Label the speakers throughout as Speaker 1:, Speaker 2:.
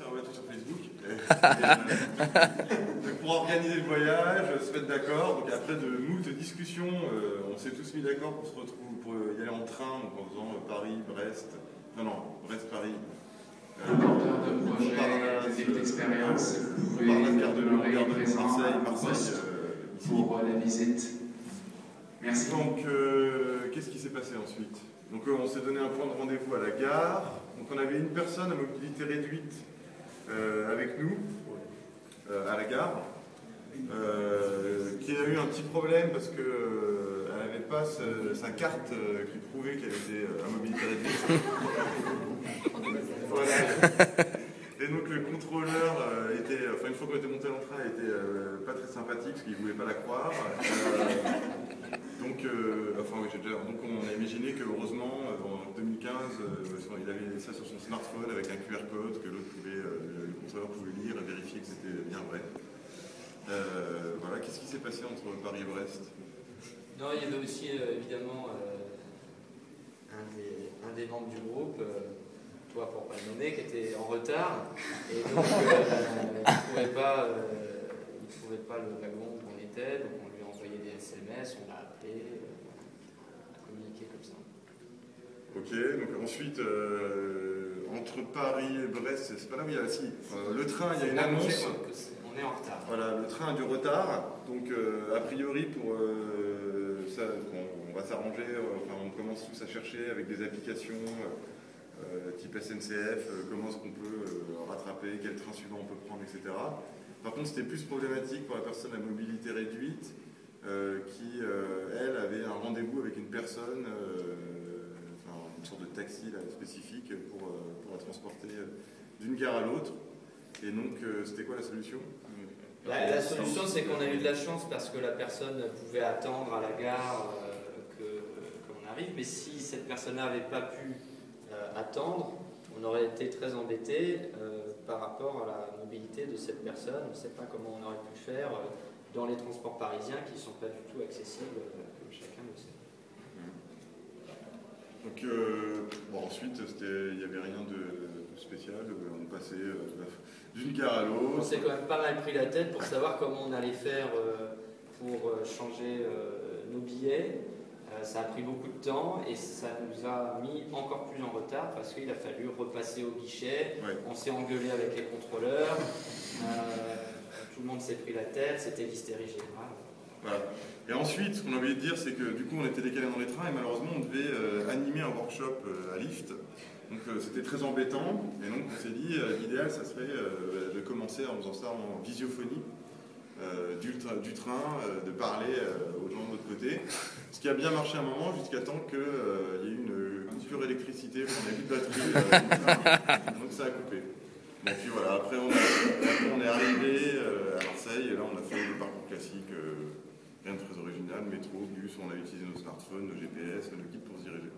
Speaker 1: envoie tout sur Facebook. Donc pour organiser le voyage, se mettre d'accord. Donc après de moult discussions, on s'est tous mis d'accord pour se retrouver, pour y aller en train, donc en faisant Paris, Brest, Brest-Paris.
Speaker 2: Porteur de projet, d'expérience, vous pouvez demeurer présent à poste pour la visite. Merci.
Speaker 1: Donc, qu'est-ce qui s'est passé ensuite? Donc, on s'est donné un point de rendez-vous à la gare. Donc, on avait une personne à mobilité réduite avec nous à la gare, qui a eu un petit problème parce que elle n'avait pas sa carte qui prouvait qu'elle était à mobilité réduite. Voilà. Et donc le contrôleur une fois qu'on était monté à l'entrée, était pas très sympathique parce qu'il ne voulait pas la croire. Donc on a imaginé que heureusement, en 2015, il avait ça sur son smartphone avec un QR code que l'autre le contrôleur pouvait lire et vérifier que c'était bien vrai. Voilà, qu'est-ce qui s'est passé entre Paris et Brest?
Speaker 3: Non, il y avait aussi évidemment un des membres du groupe, toi pour pas le nommer, qui était en retard et donc il ne trouvait pas le wagon où on était, donc on lui a envoyé des SMS, on l'a appelé, on a communiqué comme ça.
Speaker 1: Ok, donc ensuite entre Paris et Brest, c'est pas là où il y a le train, il y a une annonce.
Speaker 3: On est en retard.
Speaker 1: Voilà, le train a du retard, donc a priori pour ça, on va s'arranger, on commence tous à chercher avec des applications type SNCF, comment est-ce qu'on peut rattraper, quel train suivant on peut prendre, etc. Par contre, c'était plus problématique pour la personne à mobilité réduite qui, elle, avait un rendez-vous avec une personne, une sorte de taxi là, spécifique pour la transporter d'une gare à l'autre. Et donc, c'était quoi la solution?
Speaker 3: La solution, c'est qu'on a eu de la chance parce que la personne pouvait attendre à la gare qu'on arrive, mais si cette personne-là n'avait pas pu attendre, on aurait été très embêté par rapport à la mobilité de cette personne. On ne sait pas comment on aurait pu faire dans les transports parisiens qui ne sont pas du tout accessibles, comme chacun le sait.
Speaker 1: Donc, ensuite, il n'y avait rien de spécial. On passait d'une gare à l'autre.
Speaker 3: On s'est quand même pas mal pris la tête pour savoir comment on allait faire pour changer nos billets. Ça a pris beaucoup de temps et ça nous a mis encore plus en retard parce qu'il a fallu repasser au guichet. Ouais. On s'est engueulé avec les contrôleurs. Tout le monde s'est pris la tête. C'était l'hystérie générale.
Speaker 1: Voilà. Et ensuite, ce qu'on a oublié de dire, c'est que du coup, on était décalé dans les trains et malheureusement, on devait animer un workshop à Lift. Donc, c'était très embêtant. Et donc, on s'est dit, l'idéal, ça serait de commencer en faisant ça en visiophonie. Du train, de parler aux gens de l'autre côté. Ce qui a bien marché à un moment, jusqu'à temps qu'il y ait une coupure d'électricité, qu'on ait plus de batterie, donc ça a coupé. Donc puis voilà, après on est arrivé à Marseille, et là on a fait le parcours classique, rien de très original, métro, bus, on a utilisé nos smartphones, nos GPS, nos guides pour se diriger.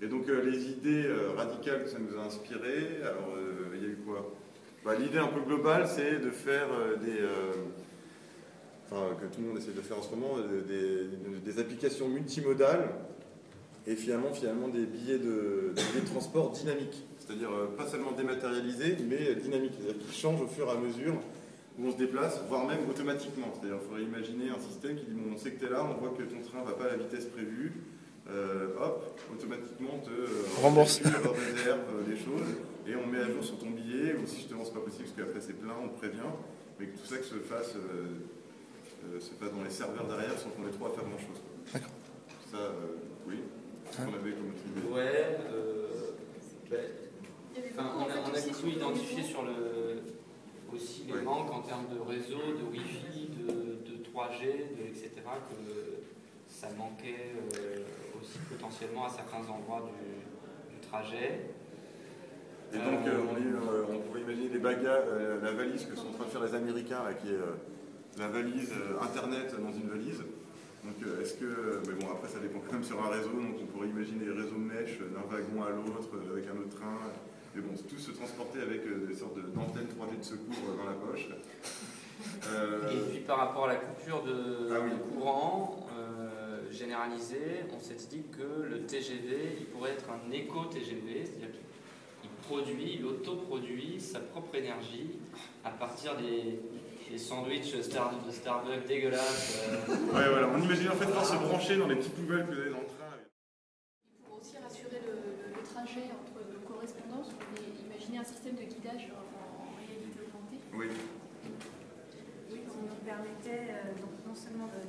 Speaker 1: Et donc les idées radicales que ça nous a inspirées, alors il y a eu quoi? L'idée un peu globale, c'est de faire que tout le monde essaie de faire en ce moment, des applications multimodales et finalement des billets de transport dynamiques. C'est-à-dire pas seulement dématérialisés, mais dynamiques. C'est-à-dire qu'ils changent au fur et à mesure où on se déplace, voire même automatiquement. C'est-à-dire qu'il faudrait imaginer un système qui dit bon, on sait que tu es là, on voit que ton train ne va pas à la vitesse prévue, automatiquement te
Speaker 4: rembourse,
Speaker 1: réserve des choses et on met à jour sur ton billet, ou si justement c'est pas possible parce qu'après c'est plein, on te prévient, mais que tout ça que se fasse dans les serveurs derrière sans qu'on ait trop à faire grand-chose.
Speaker 4: D'accord.
Speaker 1: Ça, oui. On avait comme idée.
Speaker 3: Ouais. On a beaucoup identifié sur aussi les manques en termes de réseau, de Wi-Fi, de 3G, etc. que ça manquait aussi potentiellement à certains endroits du trajet.
Speaker 1: Et donc on pouvait imaginer des bagages, la valise que sont en train de faire les Américains, là, qui est la valise Internet dans une valise. Donc est-ce que... Mais bon, après ça dépend quand même sur un réseau, donc on pourrait imaginer les réseaux mesh d'un wagon à l'autre, avec un autre train. Mais bon, tout se transporter avec des sortes d'antennes 3D de secours dans la poche.
Speaker 3: Et puis par rapport à la coupure de courant généralisée, on s'est dit que le TGV, il pourrait être un éco-TGV, c'est-à-dire qu'il il autoproduit sa propre énergie à partir des sandwichs de Starbucks dégueulasses.
Speaker 1: Ouais, voilà, on imagine en fait pouvoir se brancher dans les petites poubelles que vous avez dans le train.
Speaker 4: Pour aussi rassurer le trajet entre nos correspondances, vous pouvez imaginer un système de guidage en réalité augmentée.
Speaker 1: Oui.
Speaker 5: Oui, qui nous permettait donc non seulement de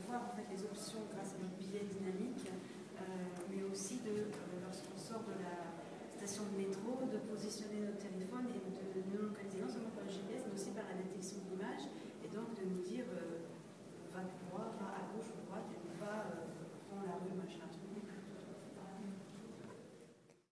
Speaker 5: voir en fait, les options grâce à notre billet dynamique, mais aussi lorsqu'on sort de la station de métro, de positionner notre téléphone